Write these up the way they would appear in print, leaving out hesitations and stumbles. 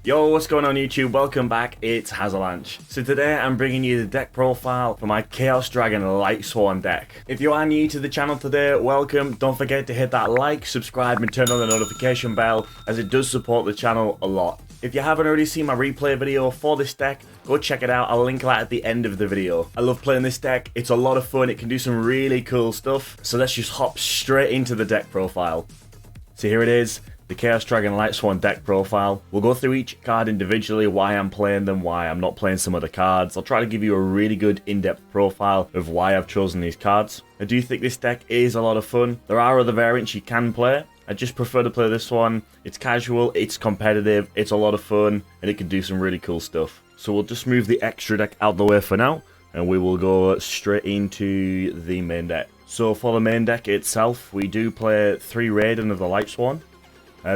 Yo, what's going on YouTube? Welcome back, it's Hazalanche. So today I'm bringing you the deck profile for my Chaos Dragon Lightsworn deck. If you are new to the channel today, welcome. Don't forget to hit that like, subscribe and turn on the notification bell, as it does support the channel a lot. If you haven't already seen my replay video for this deck, go check it out. I'll link that at the end of the video. I love playing this deck. It's a lot of fun. It can do some really cool stuff. So let's just hop straight into the deck profile. So here it is. The Chaos Dragon Lightsworn deck profile. We'll go through each card individually, why I'm playing them, why I'm not playing some other cards. I'll try to give you a really good in-depth profile of why I've chosen these cards. I do think this deck is a lot of fun. There are other variants you can play. I just prefer to play this one. It's casual, it's competitive, it's a lot of fun, and it can do some really cool stuff. So we'll just move the extra deck out the way for now, and we will go straight into the main deck. So for the main deck itself, we do play 3 Raiden of the Lightsworn.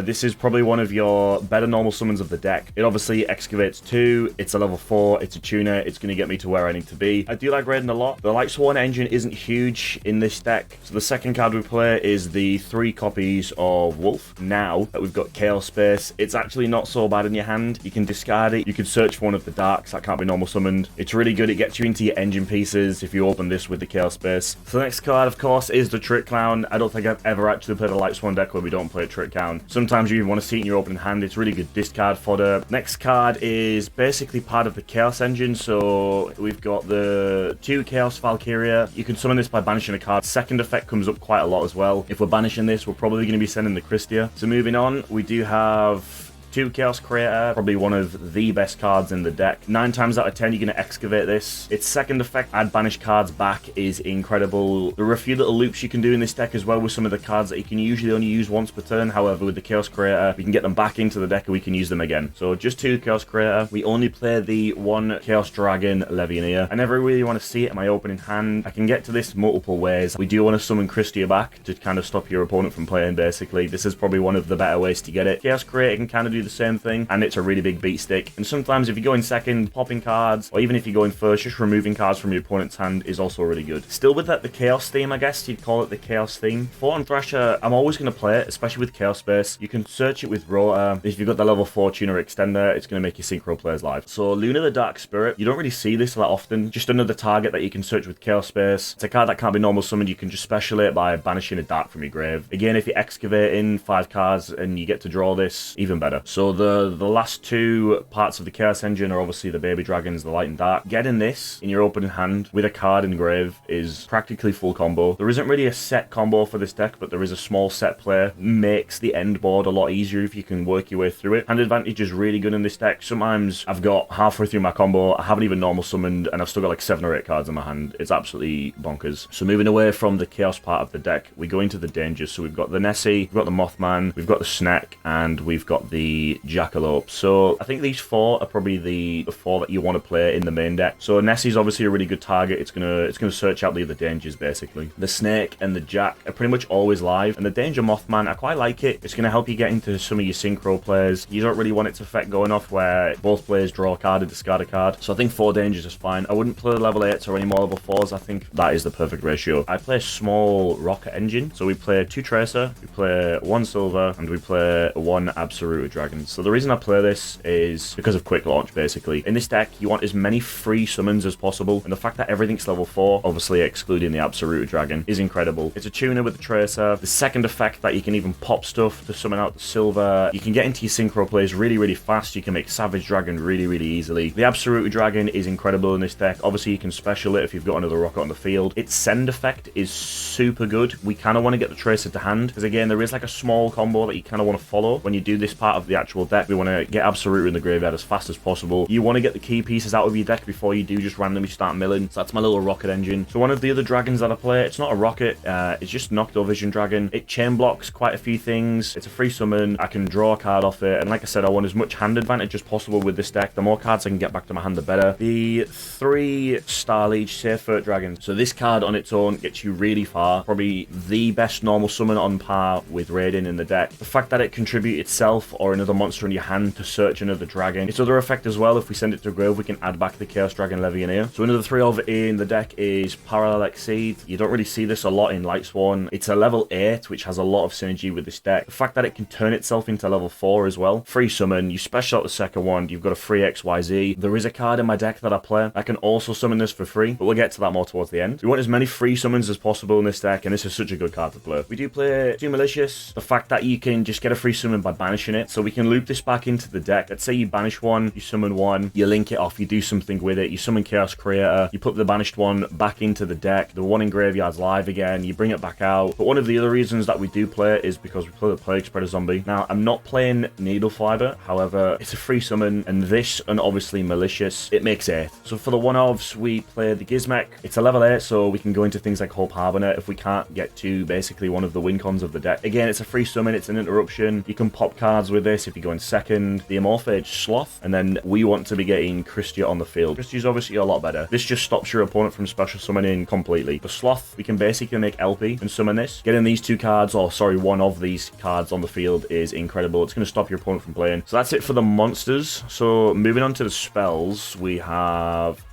This is probably one of your better normal summons of the deck. It obviously excavates 2, it's a level 4, it's a tuner, it's going to get me to where I need to be. I do like Raiden a lot. The Lightsworn engine isn't huge in this deck. So the second card we play is the 3 copies of Wolf. Now that we've got Chaos Space, it's actually not so bad in your hand. You can discard it, you can search for one of the darks that can't be normal summoned. It's really good, it gets you into your engine pieces if you open this with the Chaos Space. So the next card, of course, is the Trick Clown. I don't think I've ever actually played a Lightsworn deck where we don't play a Trick Clown. Sometimes you even want to see it in your opening hand. It's really good discard fodder. Next card is basically part of the Chaos engine. So we've got the 2 Chaos Valkyria. You can summon this by banishing a card. Second effect comes up quite a lot as well. If we're banishing this, we're probably going to be sending the Christia. So moving on, we do have 2 Chaos Creator, probably one of the best cards in the deck. 9 times out of 10, you're going to excavate this. Its second effect, add banished cards back, is incredible. There are a few little loops you can do in this deck as well with some of the cards that you can usually only use once per turn. However, with the Chaos Creator, we can get them back into the deck and we can use them again. So just 2 Chaos Creator. We only play the 1 Chaos Dragon Legionnaire. I never really want to see it in my opening hand. I can get to this multiple ways. We do want to summon Christia back to kind of stop your opponent from playing, basically. This is probably one of the better ways to get it. Chaos Creator can kind of do the same thing, and it's a really big beat stick. And sometimes if you go in second, popping cards, or even if you go in first, just removing cards from your opponent's hand is also really good. Still with that, the Chaos theme, I guess you'd call it the Chaos theme. Photon Thrasher, I'm always going to play it, especially with Chaos Space. You can search it with Rotor. If you've got the level 4 tuner extender, it's going to make your synchro players live. So Luna the Dark Spirit, you don't really see this that often. Just another target that you can search with Chaos Space. It's a card that can't be normal summoned. You can just special it by banishing a dark from your grave. Again, if you excavate in 5 cards and you get to draw this, even better. So the last 2 parts of the Chaos engine are obviously the baby dragons, the light and dark. Getting this in your opening hand with a card in grave is practically full combo. There isn't really a set combo for this deck, but there is a small set play. Makes the end board a lot easier if you can work your way through it. Hand advantage is really good in this deck. Sometimes I've got halfway through my combo, I haven't even normal summoned, and I've still got like 7 or 8 cards in my hand. It's absolutely bonkers. So moving away from the Chaos part of the deck, we go into the dangers. So we've got the Nessie, we've got the Mothman, we've got the Snack, and we've got the Jackalope. So I think these 4 are probably the 4 that you want to play in the main deck. So Nessie's obviously a really good target. It's gonna search out the other dangers basically. The Snake and the Jack are pretty much always live, and the Danger Mothman, I quite like it. It's gonna help you get into some of your synchro plays. You don't really want its effect going off where both players draw a card and discard a card. So I think 4 dangers is fine. I wouldn't play level 8s or any more level 4s. I think that is the perfect ratio. I play a small rocket engine. So we play 2 Tracer, we play 1 Silver, and we play 1 Absolute Dragon. So the reason I play this is because of quick launch, basically. In this deck, you want as many free summons as possible, and the fact that everything's level 4, obviously excluding the Absolute Dragon, is incredible. It's a tuner with the Tracer. The second effect that you can even pop stuff to summon out the Silver. You can get into your synchro plays really, really fast. You can make Savage Dragon really, really easily. The Absolute Dragon is incredible in this deck. Obviously, you can special it if you've got another rocket on the field. Its send effect is super good. We kind of want to get the Tracer to hand, because again, there is like a small combo that you kind of want to follow when you do this part of the actual deck. We want to get Absolute in the graveyard as fast as possible. You want to get the key pieces out of your deck before you do just randomly start milling. So that's my little rocket engine. So one of the other dragons that I play, it's not a rocket, it's just Nocto Vision Dragon. It chain blocks quite a few things. It's a free summon. I can draw a card off it, and like I said, I want as much hand advantage as possible with this deck. The more cards I can get back to my hand, the better. The 3 Starliege Seifert Dragons. So this card on its own gets you really far. Probably the best normal summon on par with Raiden in the deck. The fact that it contributes itself or another another monster in your hand to search another dragon. Its other effect as well, if we send it to grave, we can add back the Chaos Dragon Levianeer. So another 3 of in the deck is Parallel Exceed. You don't really see this a lot in Lightsworn. It's a level 8, which has a lot of synergy with this deck. The fact that it can turn itself into level 4 as well. Free summon, you special out the second one, you've got a free XYZ. There is a card in my deck that I play. I can also summon this for free, but we'll get to that more towards the end. We want as many free summons as possible in this deck, and this is such a good card to play. We do play 2 Malicious. The fact that you can just get a free summon by banishing it, so we can loop this back into the deck. Let's say you banish one, you summon one, you link it off, you do something with it, you summon Chaos Creator, you put the banished one back into the deck, the one in graveyard's live again, you bring it back out. But one of the other reasons that we do play it is because we play the Plague Spreader Zombie. Now, I'm not playing Needle Fiber, however, it's a free summon, and this, and obviously Malicious, it makes 8. So for the one-offs, we play the Gizmek. It's a level 8, so we can go into things like Hope Harboner if we can't get to basically one of the win cons of the deck. Again, it's a free summon, it's an interruption. You can pop cards with this if you go in second. The Amorphage Sloth, and then we want to be getting Christia on the field. Christia's obviously a lot better. This just stops your opponent from special summoning completely. The Sloth, we can basically make LP and summon this. Getting these 2 cards, or sorry, one of these cards on the field is incredible. It's going to stop your opponent from playing. So that's it for the monsters. So moving on to the spells, we have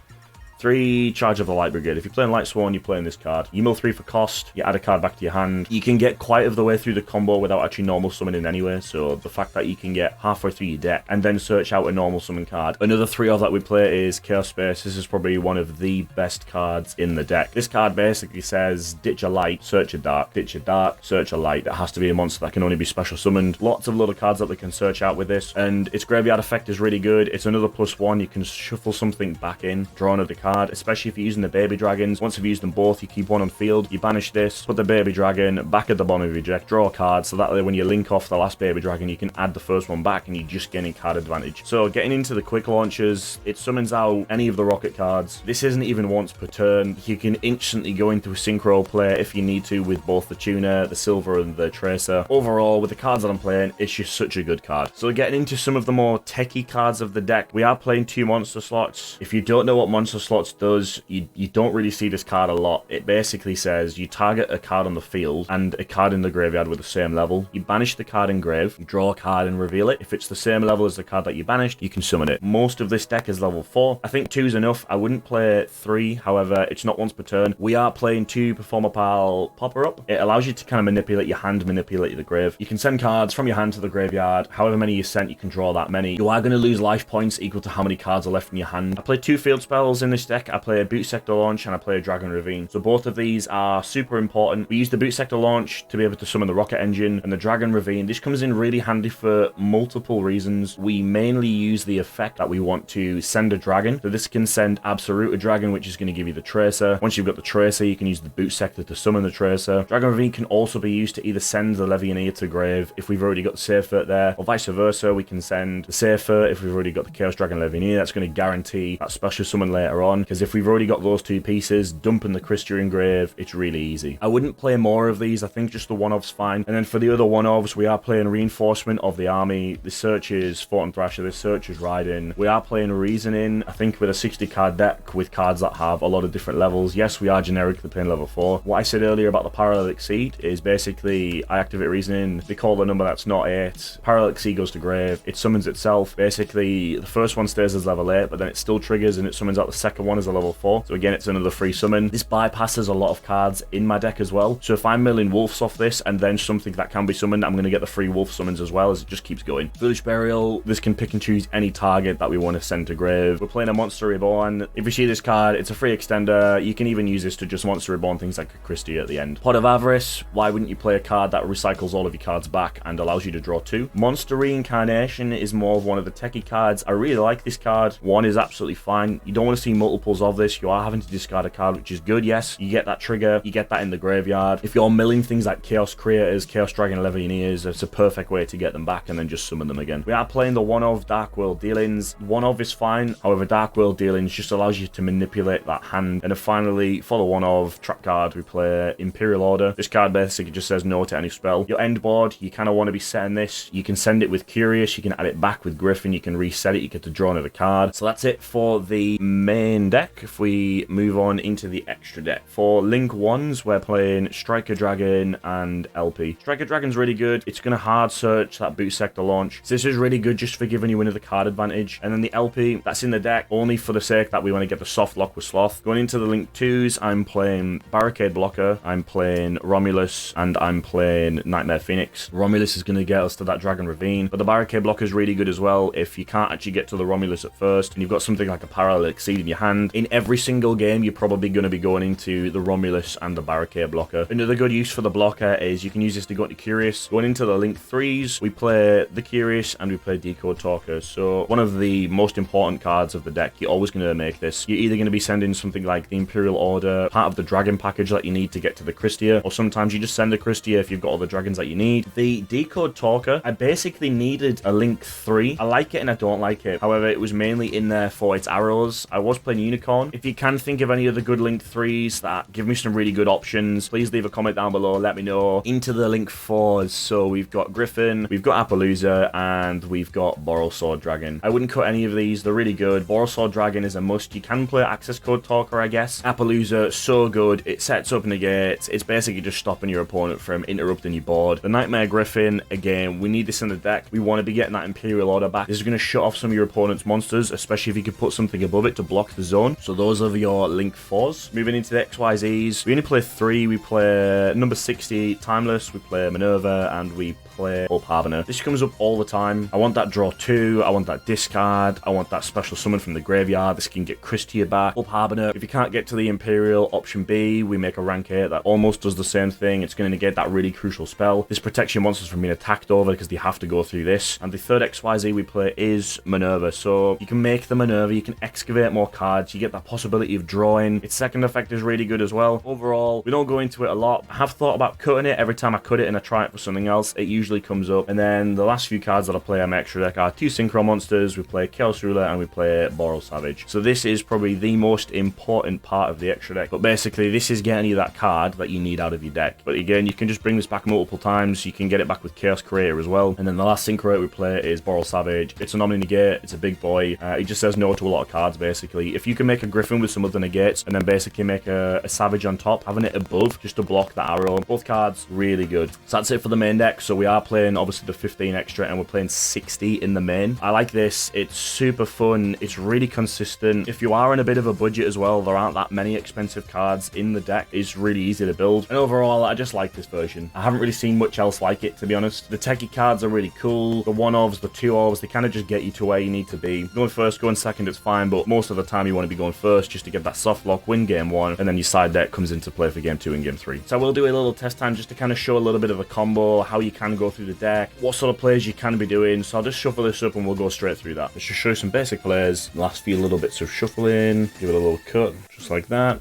3 Charge of the Light Brigade. If you're playing Lightsworn, you're playing this card. You mill 3 for cost, you add a card back to your hand. You can get quite of the way through the combo without actually normal summoning anyway, so the fact that you can get halfway through your deck and then search out a normal summon card. Another 3 of that we play is Chaos Space. This is probably one of the best cards in the deck. This card basically says, ditch a light, search a dark, ditch a dark, search a light. It has to be a monster that can only be special summoned. Lots of little cards that we can search out with this, and its graveyard effect is really good. It's another +1. You can shuffle something back in, draw another card, especially if you're using the baby dragons. Once you've used them both, you keep one on field, you banish this, put the baby dragon back at the bottom of your deck, draw a card, so that way when you link off the last baby dragon, you can add the first one back and you're just getting card advantage. So getting into the quick launches, it summons out any of the rocket cards. This isn't even once per turn. You can instantly go into a synchro play if you need to with both the tuner, the silver, and the tracer. Overall, with the cards that I'm playing, it's just such a good card. So getting into some of the more techie cards of the deck, we are playing 2 monster slots. If you don't know what monster slots does, you don't really see this card a lot. It basically says you target a card on the field and a card in the graveyard with the same level. You banish the card in grave, you draw a card and reveal it. If it's the same level as the card that you banished, you can summon it. Most of this deck is level 4. I think 2 is enough. I wouldn't play 3, however, it's not once per turn. We are playing 2 Performer Pile Popper Up. It allows you to kind of manipulate your hand, manipulate the grave. You can send cards from your hand to the graveyard. However many you sent, you can draw that many. You are going to lose life points equal to how many cards are left in your hand. I play 2 field spells in this deck. I play a Boot Sector Launch and I play a Dragon Ravine. So both of these are super important. We use the Boot Sector Launch to be able to summon the Rocket Engine, and the Dragon Ravine. This comes in really handy for multiple reasons. We mainly use the effect that we want to send a dragon. So this can send Absolute a dragon, which is going to give you the Tracer. Once you've got the Tracer, you can use the Boot Sector to summon the Tracer. Dragon Ravine can also be used to either send the Levianeer to grave if we've already got the Safer there, or vice versa. We can send the Safer if we've already got the Chaos Dragon Levianeer. That's going to guarantee that special summon later on, because if we've already got those 2 pieces, dumping the Christia in grave, it's really easy. I wouldn't play more of these. I think just the one-off's fine. And then for the other one-offs, we are playing Reinforcement of the Army. This search is Fort and Thrasher. This search is Riding. We are playing Reasoning, I think with a 60 card deck with cards that have a lot of different levels. Yes, we are generically playing level 4. What I said earlier about the Parallel Exceed is basically I activate Reasoning, they call the number that's not 8. Parallel Exceed goes to grave, it summons itself. Basically, the first one stays as level 8, but then it still triggers and it summons out the second one as a level 4. So again, it's another free summon. This bypasses a lot of cards in my deck as well. So if I'm milling wolves off this and then something that can be summoned, I'm going to get the free wolf summons as well, as it just keeps going. Foolish Burial, this can pick and choose any target that we want to send to grave. We're playing a Monster Reborn. If you see this card, it's a free extender. You can even use this to just Monster Reborn things like a Christie at the end. Pot of Avarice, why wouldn't you play a card that recycles all of your cards back and allows you to draw 2? Monster Reincarnation is more of one of the techie cards. I really like this card. 1 is absolutely fine. You don't want to see multiples of this. You are having to discard a card, which is good. Yes, you get that trigger, you get that in the graveyard. If you're milling things like Chaos Creators, Chaos Dragon Levianeers, it's a perfect way to get them back and then just summon them again. We are playing the one of Dark World Dealings. One of is fine, however Dark World Dealings just allows you to manipulate that hand. And then finally, for the one of trap card, we play Imperial Order. This card basically just says no to any spell. Your end board, you kind of want to be setting this. You can send it with Curious, you can add it back with Griffin, you can reset it, you get to draw another card. So that's it for the main main deck, if we move on into the extra deck. For Link 1s, we're playing Striker Dragon and LP. Striker Dragon's really good. It's going to hard search that boot sector launch. So this is really good just for giving you another card advantage. And then the LP, that's in the deck only for the sake that we want to get the soft lock with Sloth. Going into the Link 2s, I'm playing Barricade Blocker, I'm playing Romulus, and I'm playing Nightmare Phoenix. Romulus is going to get us to that Dragon Ravine, but the Barricade Blocker is really good as well if you can't actually get to the Romulus at first, and you've got something like a Parallel Exceed in your hand. In every single game, you're probably going to be going into the Romulus and the Barricade Blocker. Another good use for the blocker is you can use this to go into Curious. Going into the Link 3s, we play the Curious and we play Decode Talker. So one of the most important cards of the deck, you're always going to make this. You're either going to be sending something like the Imperial Order, part of the Dragon package that you need to get to the Christia, or sometimes you just send a Christia if you've got all the dragons that you need. The Decode Talker, I basically needed a Link 3. I like it and I don't like it. However, it was mainly in there for its arrows. I was playing Unicorn. If you can think of any of the good Link 3s that give me some really good options, please leave a comment down below, let me know. Into the Link 4s, so we've got Griffin, we've got Appaloosa, and we've got Borrelsword Dragon. I wouldn't cut any of these, they're really good. Borrelsword Dragon is a must. You can play Access Code Talker, I guess. Appaloosa, so good. It sets up negates. It's basically just stopping your opponent from interrupting your board. The Nightmare Griffin, again, we need this in the deck. We want to be getting that Imperial Order back. This is going to shut off some of your opponent's monsters, especially if you can put something above it to block the zone. So those are your Link 4s. Moving into the XYZs, we only play 3. We play number 60, Timeless, we play Minerva, and we play Hope Harbinger. This comes up all the time. I want that draw 2, I want that discard, I want that special summon from the graveyard. This can get Christia back. Hope Harbinger, if you can't get to the Imperial, option B, we make a rank 8 that almost does the same thing. It's going to negate that really crucial spell. This protects your monsters from being attacked over because they have to go through this. And the third XYZ we play is Minerva. So you can make the Minerva, you can excavate more cards, you get that possibility of drawing. Its second effect is really good as well. Overall, we don't go into it a lot. I have thought about cutting it. Every time I cut it and I try it for something else, it usually comes up. And then the last few cards that I play on my extra deck are 2 Synchro Monsters, we play Chaos Ruler, and we play Boral Savage. So this is probably the most important part of the extra deck. But basically, this is getting you that card that you need out of your deck. But again, you can just bring this back multiple times. You can get it back with Chaos Creator as well. And then the last Synchro we play is Boral Savage. It's an Omni Negate. It's a big boy. It just says no to a lot of cards, basically. If you can make a Griffin with some other negates, and then basically make a Savage on top, having it above just to block the arrow. Both cards, really good. So that's it for the main deck. So we are playing, obviously, the 15 extra, and we're playing 60 in the main. I like this. It's super fun. It's really consistent. If you are in a bit of a budget as well, there aren't that many expensive cards in the deck. It's really easy to build. And overall, I just like this version. I haven't really seen much else like it, to be honest. The techie cards are really cool. The 1-ofs, the 2-ofs, they kind of just get you to where you need to be. Going first, going second, it's fine, but most of the time you want to be going first just to get that soft lock, win game 1, and then your side deck comes into play for game 2 and game 3. So I will do a little test time just to kind of show a little bit of a combo, how you can go through the deck, what sort of plays you can be doing. So I'll just shuffle this up and we'll go straight through that. Let's just show you some basic plays. Last few little bits of shuffling, give it a little cut, just like that.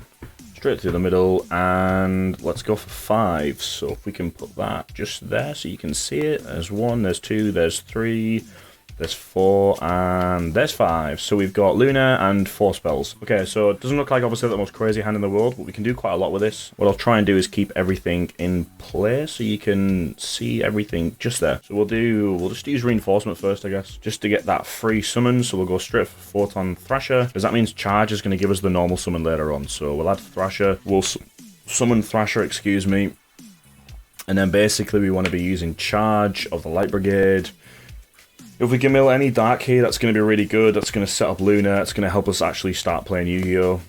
Straight through the middle, and let's go for 5. So if we can put that just there so you can see it. There's 1, there's 2, there's 3, there's 4, and there's 5. So we've got Luna and 4 spells. Okay, so it doesn't look like obviously the most crazy hand in the world, but we can do quite a lot with this. What I'll try and do is keep everything in place so you can see everything just there. So we'll just use Reinforcement first, I guess, just to get that free summon. So we'll go straight for Photon Thrasher, because that means Charge is going to give us the normal summon later on. So we'll add Thrasher, we'll summon Thrasher, excuse me. And then basically we want to be using Charge of the Light Brigade. If we can mill any Dark Key, that's going to be really good. That's going to set up Luna. It's going to help us actually start playing Yu-Gi-Oh!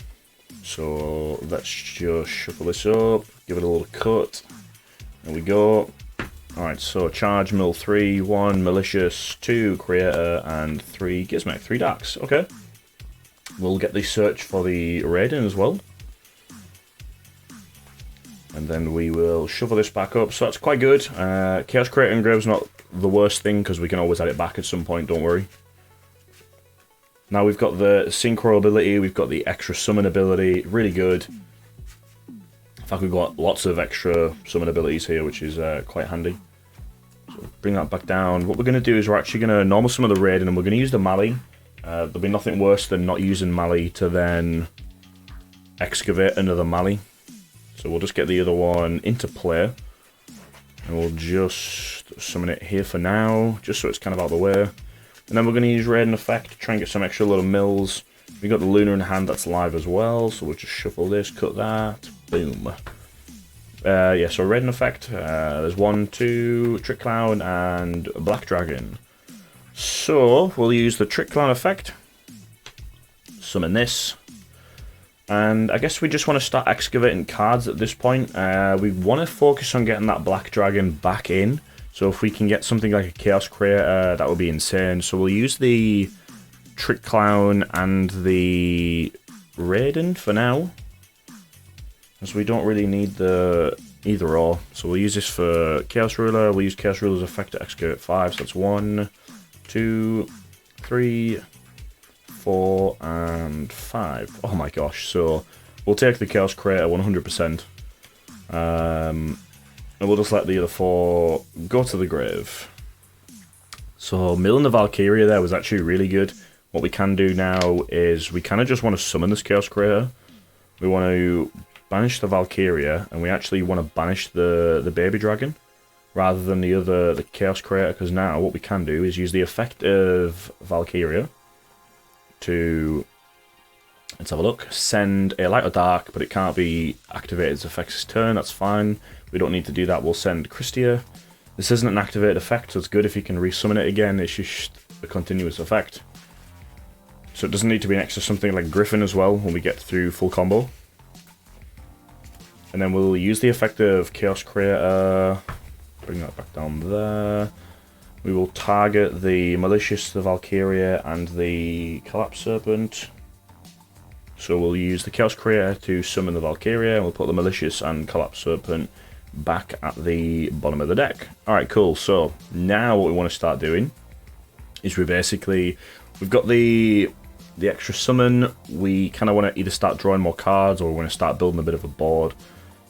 So let's just shuffle this up, give it a little cut. There we go. Alright, so Charge, mill 3, 1, Malicious, 2, Creator, and 3 Gizmek, 3 Darks. Okay. We'll get the search for the Raiden as well. And then we will shuffle this back up. So that's quite good. Chaos Creator Engrave's not the worst thing, because we can always add it back at some point, don't worry. Now we've got the Synchro ability, we've got the extra summon ability, really good. In fact, we've got lots of extra summon abilities here, which is quite handy. So bring that back down. What we're going to do is we're actually going to normal summon the Raiden, and we're going to use the Mali. There'll be nothing worse than not using Mali to then excavate another Mali. So we'll just get the other one into play. And we'll just summon it here for now, just so it's kind of out of the way. And then we're going to use Raiden Effect to try and get some extra little mills. We got the Luna in hand that's live as well, so we'll just shuffle this, cut that, boom. Yeah, so red in effect. There's 1, 2, Trick Clown, and Black Dragon. So we'll use the Trick Clown effect. Summon this. And I guess we just want to start excavating cards at this point. We want to focus on getting that Black Dragon back in. So if we can get something like a Chaos Creator, that would be insane. So we'll use the Trick Clown and the Raiden for now, as we don't really need the either or. So we'll use this for Chaos Ruler. We'll use Chaos Ruler's effect to excavate 5. So that's 1, 2, 3, 4, and 5. Oh my gosh! So we'll take the Chaos Creator 100%, and we'll just let the other 4 go to the grave. So milling the Valkyria there was actually really good. What we can do now is we kind of just want to summon this Chaos Creator. We want to banish the Valkyria, and we actually want to banish the baby dragon rather than the Chaos Creator, because now what we can do is use the effect of Valkyria to, let's have a look, send a light or dark, but it can't be activated as effects this turn. That's fine. We don't need to do that. We'll send Christia. This isn't an activated effect, so it's good if you can resummon it again. It's just a continuous effect. So it doesn't need to be next to something like Griffin as well when we get through full combo. And then we'll use the effect of Chaos Creator. Bring that back down there. We will target the Malicious, the Valkyria, and the Collapse Serpent. So we'll use the Chaos Creator to summon the Valkyria, and we'll put the Malicious and Collapse Serpent back at the bottom of the deck. Alright, cool. So now what we want to start doing is we've got the extra summon. We kind of want to either start drawing more cards, or we want to start building a bit of a board.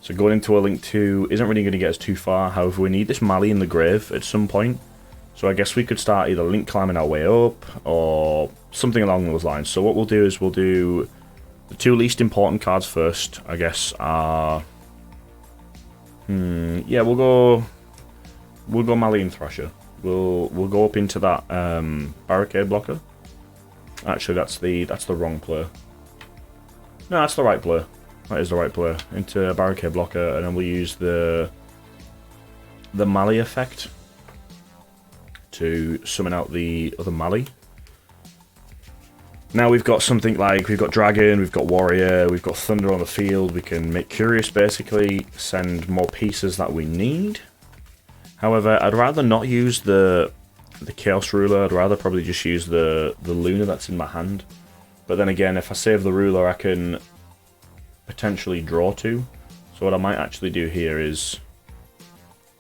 So going into a Link 2 isn't really going to get us too far. However, we need this Mali in the grave at some point. So I guess we could start either Link climbing our way up, or something along those lines. So what we'll do is we'll do the 2 least important cards first, I guess, are... yeah, we'll go Mali and Thrasher. We'll go up into that barricade blocker. Actually, that's the wrong player. No, that's the right player. That is the right player. Into a barricade blocker, and then we'll use the Mali effect to summon out the other Mali. Now we've got something like, we've got Dragon, we've got Warrior, we've got Thunder on the field. We can make Curious, basically, send more pieces that we need. However, I'd rather not use the Chaos Ruler. I'd rather probably just use the Luna that's in my hand. But then again, if I save the Ruler, I can potentially draw 2. So what I might actually do here is,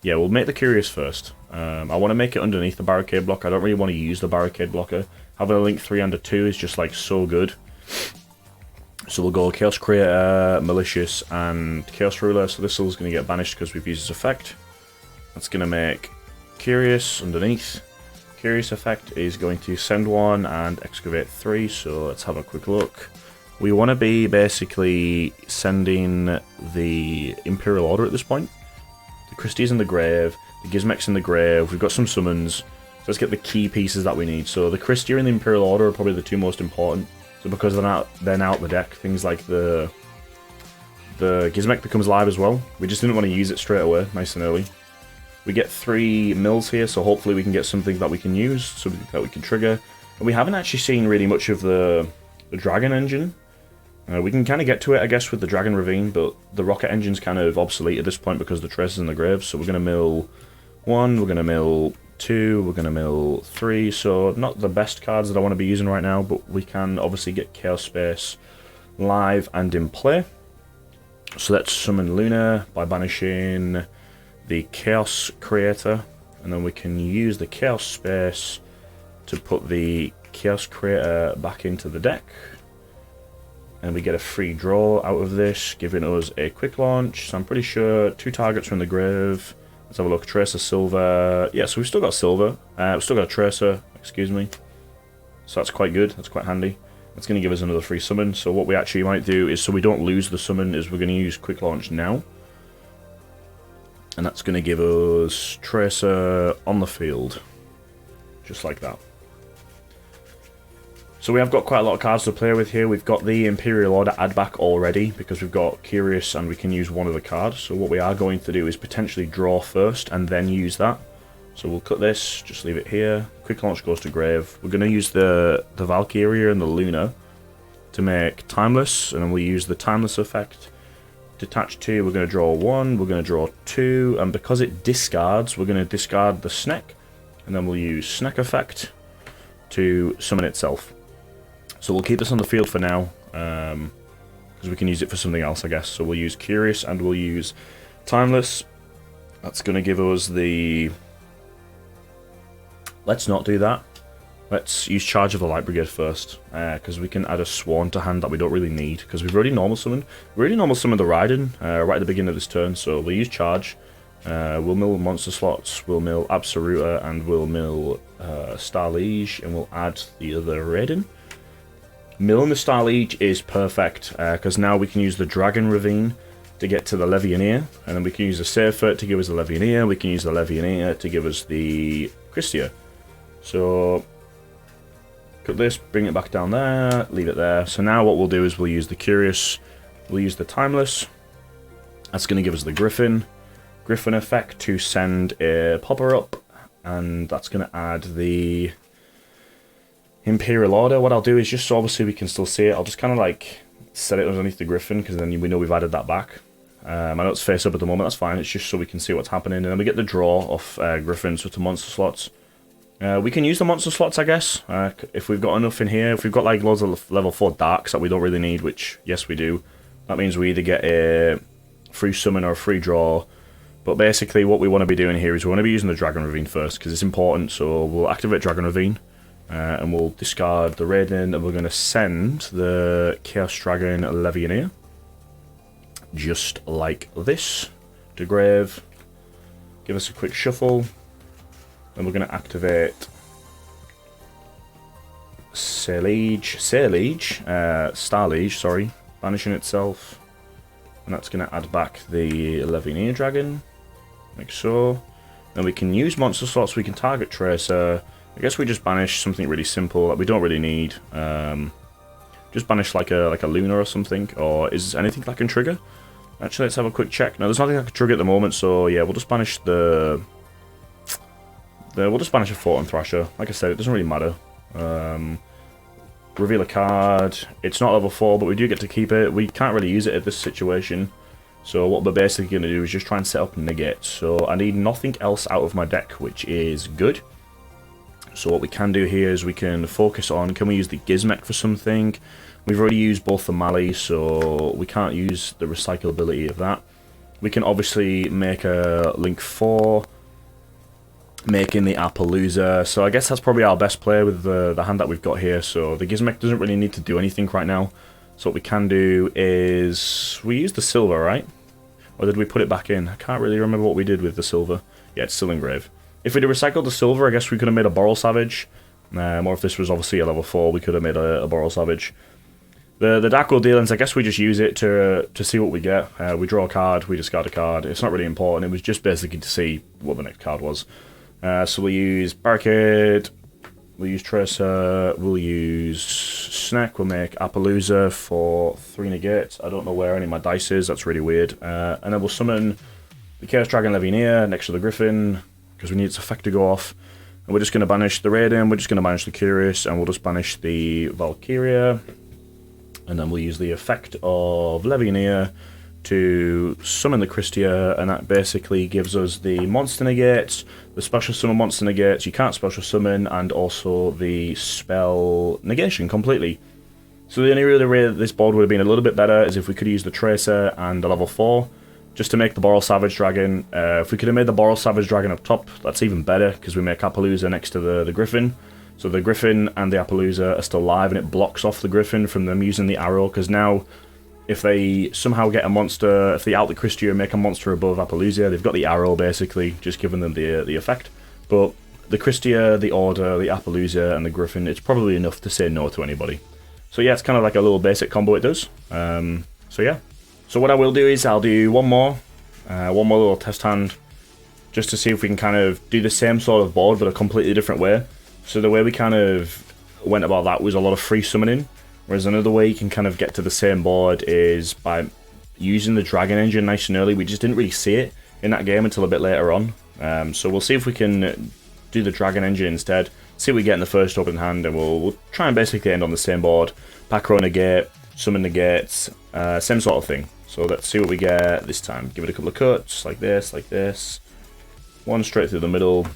yeah, we'll make the Curious first. I want to make it underneath the barricade block. I don't really want to use the barricade blocker. Having a Link 3 and a 2 is just like so good. So we'll go Chaos Creator, Malicious, and Chaos Ruler. So this is going to get banished because we've used this effect. That's going to make Curious underneath. Curious effect is going to send 1 and excavate 3. So let's have a quick look. We want to be basically sending the Imperial Order at this point. The Christie's in the grave. The Gizmek's in the grave. We've got some summons. So let's get the key pieces that we need. So the Christie and the Imperial Order are probably the 2 most important. So because they're now out the deck, things like the Gizmek becomes live as well. We just didn't want to use it straight away, nice and early. We get 3 mills here, so hopefully we can get something that we can use, something that we can trigger. And we haven't actually seen really much of the Dragon engine. We can kind of get to it, I guess, with the Dragon Ravine, but the Rocket engine's kind of obsolete at this point because the Tracer's in the grave. So we're going to mill 1, we're going to mill 2, we're going to mill 3. So not the best cards that I want to be using right now, but we can obviously get Chaos Space live and in play. So let's summon Luna by banishing the Chaos Creator, and then we can use the Chaos Space to put the Chaos Creator back into the deck. And we get a free draw out of this, giving us a quick launch. So I'm pretty sure 2 targets are in the grave. Let's have a look. Tracer, Silver. Yeah, so we've still got Silver. We've still got a Tracer, excuse me. So that's quite good. That's quite handy. That's going to give us another free summon. So what we actually might do is, so we don't lose the summon, is we're going to use quick launch now. And that's going to give us Tracer on the field. Just like that. So we have got quite a lot of cards to play with here. We've got the Imperial Order add back already because we've got Curious and we can use one of the cards. So what we are going to do is potentially draw first and then use that. So we'll cut this, just leave it here. Quick Launch goes to grave. We're going to use the Valkyria and the Luna to make Timeless, and then we use the Timeless effect. Detach 2, we're going to draw 1, we're going to draw 2, and because it discards, we're going to discard the Snack, and then we'll use Snack effect to summon itself. So we'll keep this on the field for now, because we can use it for something else, I guess. So we'll use Curious and we'll use Timeless. That's going to give us the... Let's not do that. Let's use Charge of the Light Brigade first, because we can add a Sworn to hand that we don't really need, because we've already normal summoned. We already normal summoned the Raiden right at the beginning of this turn, so we'll use Charge. We'll mill monster slots, we'll mill Absoluta, and we'll mill Star Liege, and we'll add the other Raiden. Milling the Star Liege is perfect, because now we can use the Dragon Ravine to get to the Levianeer, and then we can use the Seifert to give us the Levianeer, we can use the Levianeer to give us the Christia. So, cut this, bring it back down there, leave it there. So now what we'll do is we'll use the Curious, we'll use the Timeless. That's going to give us the Griffin effect to send a Popper up, and that's going to add the Imperial Order. What I'll do is, just so obviously we can still see it, I'll just kind of like set it underneath the Griffin, because then we know we've added that back. I know it's face up at the moment, that's fine, it's just so we can see what's happening. And then we get the draw of Griffin, so to monster slots. We can use the monster slots, I guess, if we've got enough in here. If we've got like loads of level 4 darks that we don't really need, which, yes we do, that means we either get a free summon or a free draw. But basically what we want to be doing here is we want to be using the Dragon Ravine first, because it's important. So we'll activate Dragon Ravine, and we'll discard the Raiden, and we're going to send the Chaos Dragon Levianeer, just like this, to grave. Give us a quick shuffle. And we're going to activate Star Liege, sorry, banishing itself. And that's going to add back the Levianeer Dragon, like so. Then we can use monster slots, we can target Tracer. I guess we just banish something really simple that we don't really need. Just banish like a Luna or something, or is anything that can trigger? Actually, let's have a quick check. No, there's nothing that can trigger at the moment, so yeah, we'll just banish we'll just banish a Photon Thrasher. Like I said, it doesn't really matter. Reveal a card. It's not level 4, but we do get to keep it. We can't really use it at this situation. So what we're basically going to do is just try and set up Negate. So I need nothing else out of my deck, which is good. So what we can do here is we can focus on, can we use the Gizmek for something? We've already used both the Mali, so we can't use the recyclability of that. We can obviously make a Link 4, making the Appaloosa. So I guess that's probably our best play with the hand that we've got here. So the Gizmek doesn't really need to do anything right now. So what we can do is, we use the silver, right? Or did we put it back in? I can't really remember what we did with the silver. Yeah, it's still in grave. If we'd have recycled the silver, I guess we could have made a Boral Savage. Or if this was obviously a level 4, we could have made a Boral Savage. The Dark World Dealings, I guess we just use it to see what we get. We draw a card, we discard a card. It's not really important. It was just basically to see what the next card was. So we'll use Barricade, we'll use Tracer, we'll use Snack, we'll make Appaloosa for 3 negates. I don't know where any of my dice is, that's really weird. And then we'll summon the Chaos Dragon Levianeer next to the Griffin, because we need its effect to go off. And we're just going to banish the Raiden, we're just going to banish the Curious, and we'll just banish the Valkyria. And then we'll use the effect of Levianeer to summon the Christia, and that basically gives us the monster negates, the special summon monster negates, you can't special summon, and also the spell negation completely. So the only really way that this board would have been a little bit better is if we could use the Tracer and the level 4, just to make the Boral Savage Dragon. If we could have made the Boral Savage Dragon up top, that's even better, because we make Appaloosa next to the Griffin. So the Griffin and the Appaloosa are still live, and it blocks off the Griffin from them using the arrow, because now, if they somehow get a monster, if they out the Christia and make a monster above Appaloosa, they've got the arrow basically, just giving them the effect. But the Christia, the Order, the Appaloosa, and the Griffin, it's probably enough to say no to anybody. So yeah, it's kind of like a little basic combo it does. So yeah. So what I will do is I'll do one more little test hand, just to see if we can kind of do the same sort of board but a completely different way. So the way we kind of went about that was a lot of free summoning, whereas another way you can kind of get to the same board is by using the dragon engine nice and early. We just didn't really see it in that game until a bit later on. So we'll see if we can do the dragon engine instead, see what we get in the first open hand, and we'll try and basically end on the same board. Pack row negate, summon negates, same sort of thing. So let's see what we get this time. Give it a couple of cuts, like this. One straight through the middle.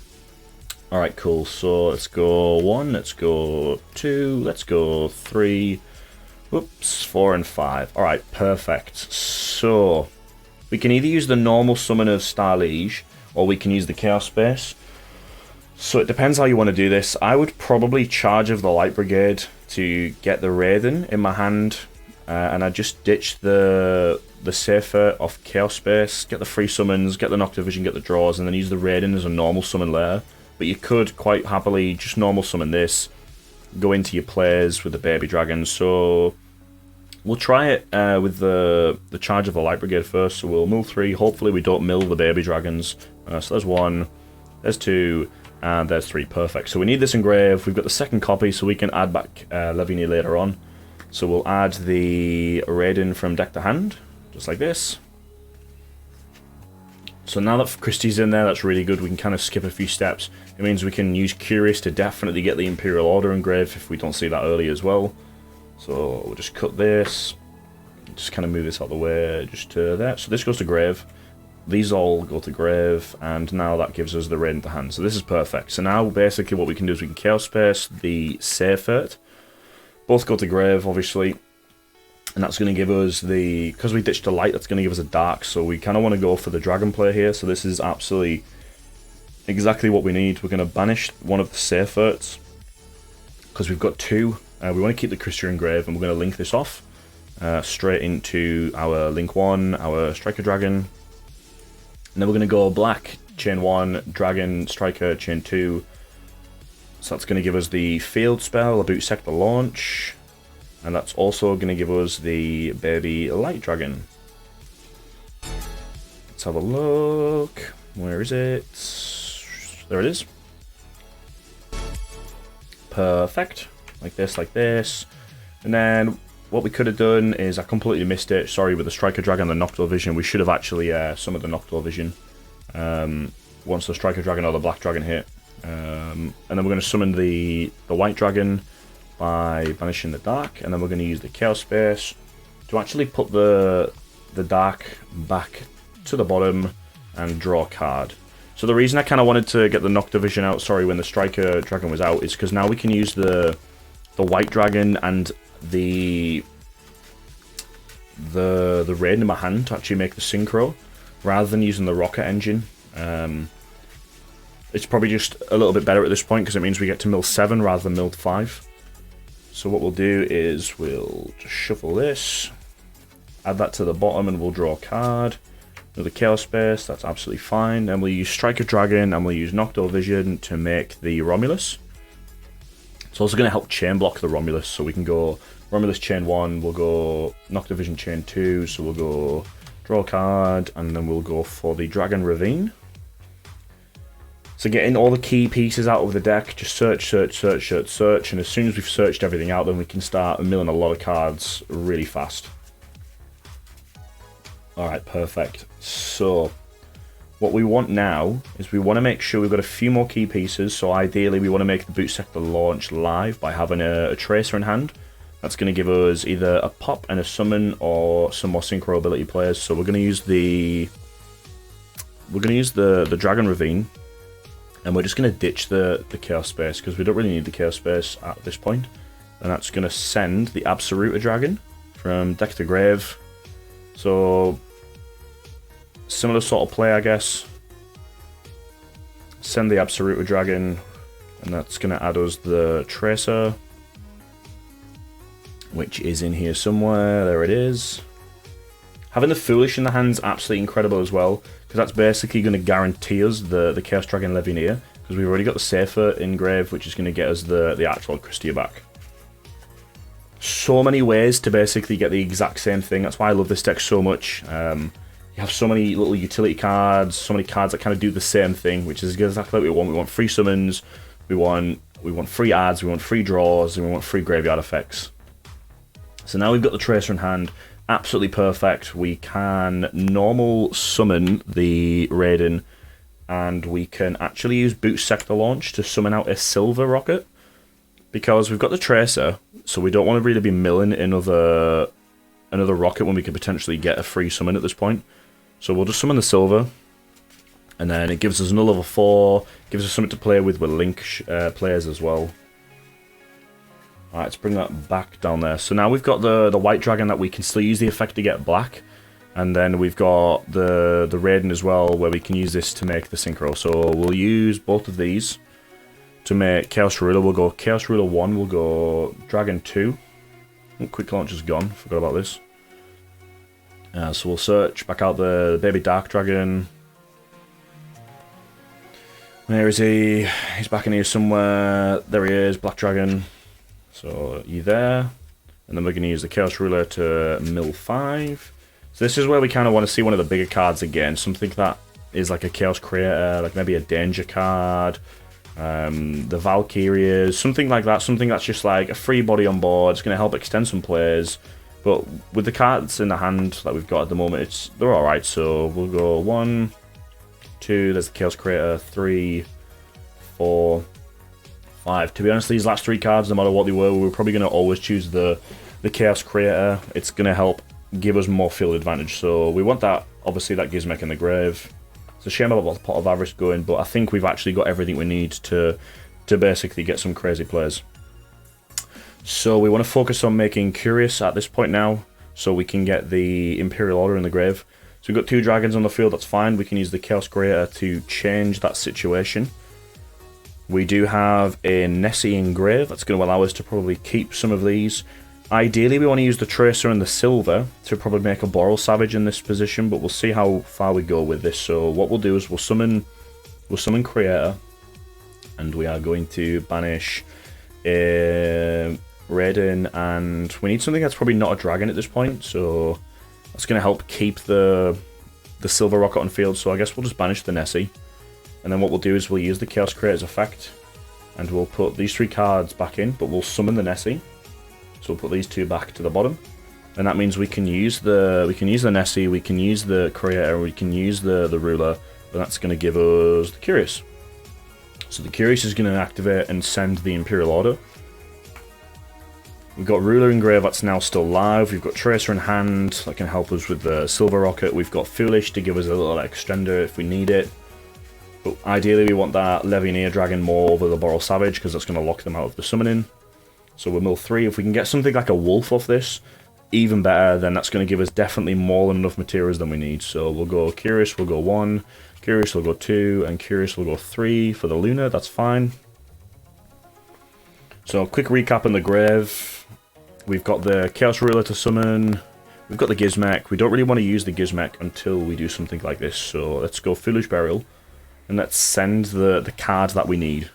Alright, cool. So let's go 1, let's go 2, let's go 3, whoops, 4 and 5. Alright, perfect. So we can either use the normal summon of Star Liege, or we can use the Chaos Space. So it depends how you want to do this. I would probably charge of the Light Brigade to get the Raiden in my hand, and I just ditch the Safer off Chaos Space, get the free summons, get the Noctovision, get the draws, and then use the Raiden as a normal summon later. But you could quite happily just normal summon this, go into your plays with the baby dragon. So we'll try it with the charge of the Light Brigade first. So we'll mill 3. Hopefully we don't mill the baby dragons. So there's 1, there's 2, and there's 3. Perfect. So we need this engrave. We've got the second copy, so we can add back Levine later on. So we'll add the Raiden from deck to hand, just like this. So now that Christie's in there, that's really good. We can kind of skip a few steps. It means we can use Curious to definitely get the Imperial Order engraved if we don't see that early as well. So we'll just cut this. Just kind of move this out of the way, just to there. So this goes to grave. These all go to grave, and now that gives us the Raiden to hand. So this is perfect. So now basically what we can do is we can Chaos Space the Seyfert. Both go to grave, obviously. And that's going to give us the... Because we ditched a light, that's going to give us a dark. So we kind of want to go for the dragon play here. So this is absolutely exactly what we need. We're going to banish one of the Seyferts, because we've got 2. We want to keep the Christian engrave, and we're going to link this off straight into our Link 1, our Striker Dragon. And then we're going to go black, chain 1, dragon, striker, chain 2. So that's going to give us the field spell, a boot sector launch. And that's also going to give us the baby light dragon. Let's have a look. Where is it? There it is. Perfect. Like this. And then what we could have done is, I completely missed it. Sorry, with the Striker Dragon and the Noctowl Vision. We should have actually summoned the Noctowl Vision once the Striker Dragon or the Black Dragon hit. And then we're going to summon the White Dragon by banishing the dark, and then we're going to use the Chaos Space to actually put the dark back to the bottom and draw a card. So the reason I kind of wanted to get the Noctovision out, sorry, when the Striker Dragon was out, is because now we can use the White Dragon and the Raiden in my hand to actually make the synchro, rather than using the rocket engine. It's probably just a little bit better at this point, because it means we get to mill 7 rather than mill 5. So what we'll do is we'll just shuffle this, add that to the bottom, and we'll draw a card. Another Chaos Space, that's absolutely fine. And we'll use Striker Dragon, and we'll use Noctowl Vision to make the Romulus. It's also going to help chain block the Romulus, so we can go Romulus chain 1, we'll go Noctowl Vision chain 2, so we'll go draw a card, and then we'll go for the Dragon Ravine. So getting all the key pieces out of the deck, just search, and as soon as we've searched everything out, then we can start milling a lot of cards really fast. Alright, perfect. So, what we want now is we want to make sure we've got a few more key pieces. So ideally we want to make the boot sector launch live by having a Tracer in hand. That's going to give us either a pop and a summon, or some more synchro ability players. So we're going to use the Dragon Ravine. And we're just going to ditch the Chaos Space, because we don't really need the Chaos Space at this point. And that's going to send the Absoluta Dragon from deck to grave. So, similar sort of play, I guess. Send the Absoluta Dragon, and that's going to add us the Tracer, which is in here somewhere. There it is. Having the Foolish in the hand is absolutely incredible as well, because that's basically going to guarantee us the Chaos Dragon Levineer, because we've already got the Safer engraved, which is going to get us the actual Christia back. So many ways to basically get the exact same thing. That's why I love this deck so much. You have so many little utility cards, so many cards that kind of do the same thing, which is exactly what we want. We want free summons, we want We want free adds, we want free draws, and we want free graveyard effects. So now we've got the Tracer in hand. Absolutely perfect. We can normal summon the Raiden, and we can actually use Boost Sector Launch to summon out a Silver Rocket. Because we've got the Tracer, so we don't want to really be milling another rocket when we could potentially get a free summon at this point. So we'll just summon the Silver, and then it gives us another level 4, gives us something to play with Link players as well. Alright, let's bring that back down there. So now we've got the White Dragon that we can still use the effect to get black. And then we've got the Raiden as well, where we can use this to make the Synchro. So we'll use both of these to make Chaos Ruler. We'll go Chaos Ruler 1, we'll go Dragon 2. Oh, Quick Launch is gone, forgot about this. So we'll search back out the Baby Dark Dragon. Where is he? He's back in here somewhere. There he is, Black Dragon. So you there. And then we're going to use the Chaos Ruler to mill 5. So this is where we kind of want to see one of the bigger cards again. Something that is like a Chaos Creator, like maybe a Danger card. The Valkyrias, something like that. Something that's just like a free body on board. It's going to help extend some plays. But with the cards in the hand that we've got at the moment, they're alright. So we'll go 1, 2, there's the Chaos Creator, 3, 4, 5. To be honest, these last 3 cards, no matter what they were probably going to always choose the Chaos Creator. It's going to help give us more field advantage. So we want that, obviously, that Gizmek in the grave. It's a shame about the Pot of Avarice going, but I think we've actually got everything we need to basically get some crazy plays. So we want to focus on making Curious at this point now, so we can get the Imperial Order in the grave. So we've got 2 dragons on the field, that's fine. We can use the Chaos Creator to change that situation. We do have a Nessie in grave, that's going to allow us to probably keep some of these. Ideally, we want to use the Tracer and the Silver to probably make a Boral Savage in this position, but we'll see how far we go with this. So what we'll do is we'll summon Creator, and we are going to banish Raiden, and we need something that's probably not a dragon at this point, so that's going to help keep the Silver Rocket on field. So I guess we'll just banish the Nessie, and then what we'll do is we'll use the Chaos Creator's effect, and we'll put these 3 cards back in, but we'll summon the Nessie. So we'll put these 2 back to the bottom, and that means we can use the Nessie, we can use the Creator, we can use the Ruler, and that's going to give us the Curious. So the Curious is going to activate and send the Imperial Order. We've got Ruler in grave, that's now still live. We've got Tracer in hand, that can help us with the Silver Rocket. We've got Foolish to give us a little extender if we need it. But ideally we want that Levianeer Dragon more over the Boral Savage, because that's going to lock them out of the summoning. So we'll mill 3. If we can get something like a Wolf off this, even better, then that's going to give us definitely more than enough materials than we need. So we'll go Curious, we'll go 1, Curious will go 2, and Curious will go 3 for the Luna, that's fine. So quick recap in the grave. We've got the Chaos Ruler to summon, we've got the Gizmek. We don't really want to use the Gizmek until we do something like this. So let's go Foolish Burial, and let's send the card that we need.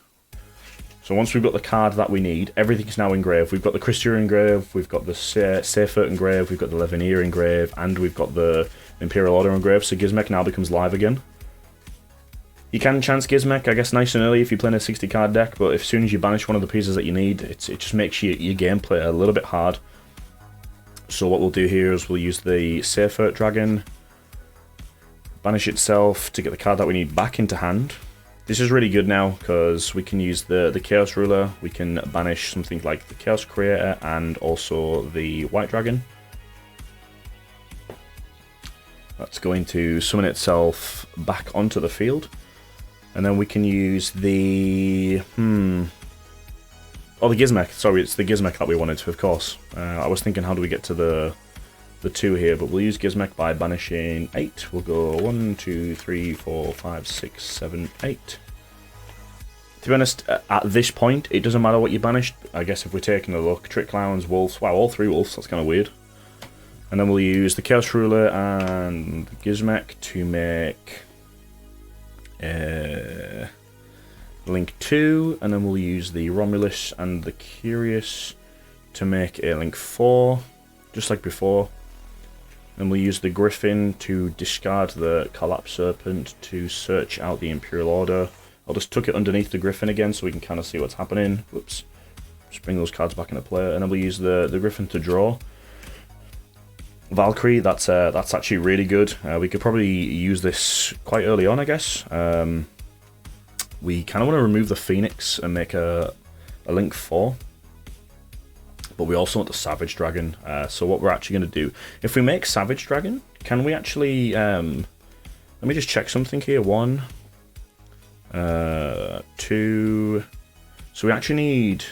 So once we've got the card that we need, everything's now in grave. We've got the Christia in grave, we've got the Seifert in grave, we've got the Levianeer in grave, and we've got the Imperial Order in grave, so Gizmek now becomes live again. You can chance Gizmek, I guess, nice and early if you're playing a 60 card deck, but as soon as you banish one of the pieces that you need, it just makes your gameplay a little bit hard. So what we'll do here is we'll use the Seifert Dragon, banish itself to get the card that we need back into hand. This is really good now, because we can use the Chaos Ruler, we can banish something like the Chaos Creator and also the White Dragon. That's going to summon itself back onto the field. And then we can use the... Oh, the Gizmek. Sorry, it's the Gizmek that we wanted to, of course. I was thinking, how do we get to the 2 here? But we'll use Gizmek by banishing 8. We'll go 1, 2, 3, 4, 5, 6, 7, 8. To be honest, at this point, it doesn't matter what you banished. I guess if we're taking a look, Trick Clowns, Wolves... Wow, all 3 Wolves. That's kind of weird. And then we'll use the Chaos Ruler and the Gizmek to make Link 2, and then we'll use the Romulus and the Curious to make a Link 4, just like before. Then we'll use the Griffin to discard the Collapse Serpent to search out the Imperial Order, I'll just tuck it underneath the Griffin again so we can kind of see what's happening. Whoops. Just bring those cards back into play, and then we'll use the Griffin to draw. Valkyrie, that's actually really good. We could probably use this quite early on, I guess. We kind of want to remove the Phoenix and make a Link 4. But we also want the Savage Dragon. So what we're actually going to do, if we make Savage Dragon, can we actually... let me just check something here. 1, 2... So we actually need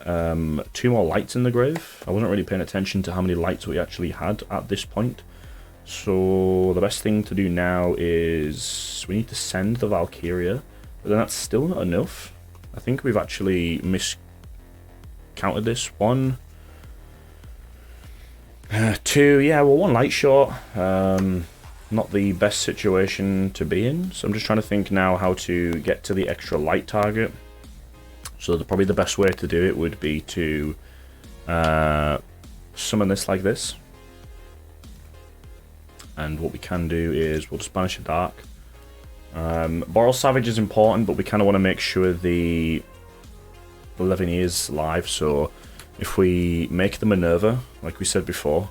2 more lights in the grave. I wasn't really paying attention to how many lights we actually had at this point. So the best thing to do now is we need to send the Valkyria. But then that's still not enough. I think we've actually miscounted this. 1, 2, yeah, well, 1 light short. Not the best situation to be in. So I'm just trying to think now how to get to the extra light target. So probably the best way to do it would be to summon this like this. And what we can do is we'll just banish a dark. Boral Savage is important, but we kind of want to make sure the Levin is live. So if we make the Minerva, like we said before,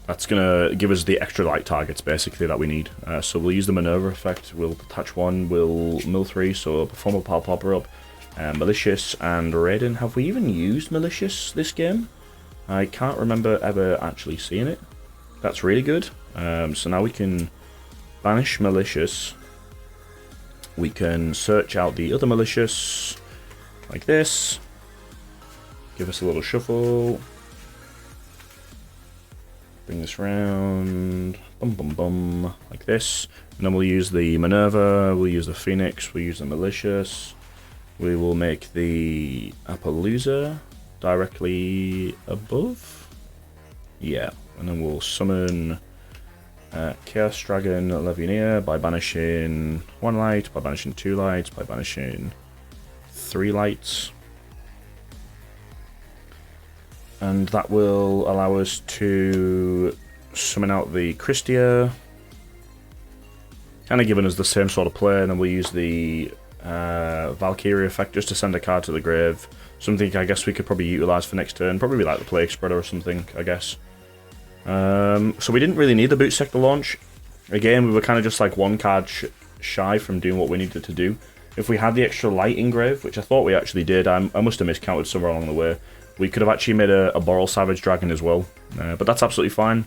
that's going to give us the extra light targets, basically, that we need. So we'll use the Minerva effect. We'll attach 1, we'll mill 3, so perform a Pal Popper up. Malicious and Raiden. Have we even used Malicious this game? I can't remember ever actually seeing it. That's really good. So now we can banish Malicious. We can search out the other Malicious, like this. Give us a little shuffle. Bring this round, bum bum bum, like this. And then we'll use the Minerva, we'll use the Phoenix, we'll use the Malicious. We will make the Appaloosa directly above. Yeah, and then we'll summon Chaos Dragon Levineer by banishing 1 light, by banishing 2 lights, by banishing 3 lights. And that will allow us to summon out the Christia. Kind of giving us the same sort of play, and then we'll use the Valkyrie effect just to send a card to the grave. Something I guess we could probably utilise for next turn. Probably like the Plague Spreader or something, I guess. So we didn't really need the Boot Sector launch. Again, we were kind of just like 1 card shy from doing what we needed to do. If we had the extra light in grave, which I thought we actually did, I must have miscounted somewhere along the way. We could have actually made a Boral Savage Dragon as well, but that's absolutely fine.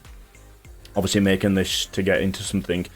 Obviously making this to get into something,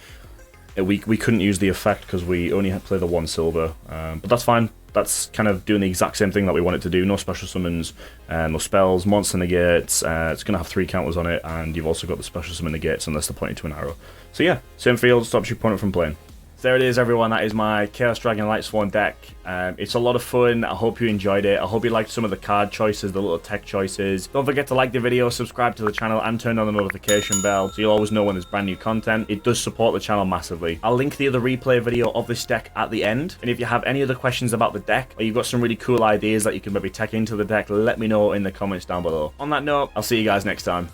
we couldn't use the effect because we only had to play the 1 silver, but that's fine. That's kind of doing the exact same thing that we wanted to do. No special summons, no spells, monster negates, it's going to have 3 counters on it, and you've also got the special summon negates unless they're pointing to an arrow. So yeah, same field, stops your opponent from playing. There it is, everyone. That is my Chaos Dragon Lightsworn deck. It's a lot of fun. I hope you enjoyed it. I hope you liked some of the card choices, the little tech choices. Don't forget to like the video, subscribe to the channel, and turn on the notification bell so you'll always know when there's brand new content. It does support the channel massively. I'll link the other replay video of this deck at the end. And if you have any other questions about the deck, or you've got some really cool ideas that you can maybe tech into the deck, let me know in the comments down below. On that note, I'll see you guys next time.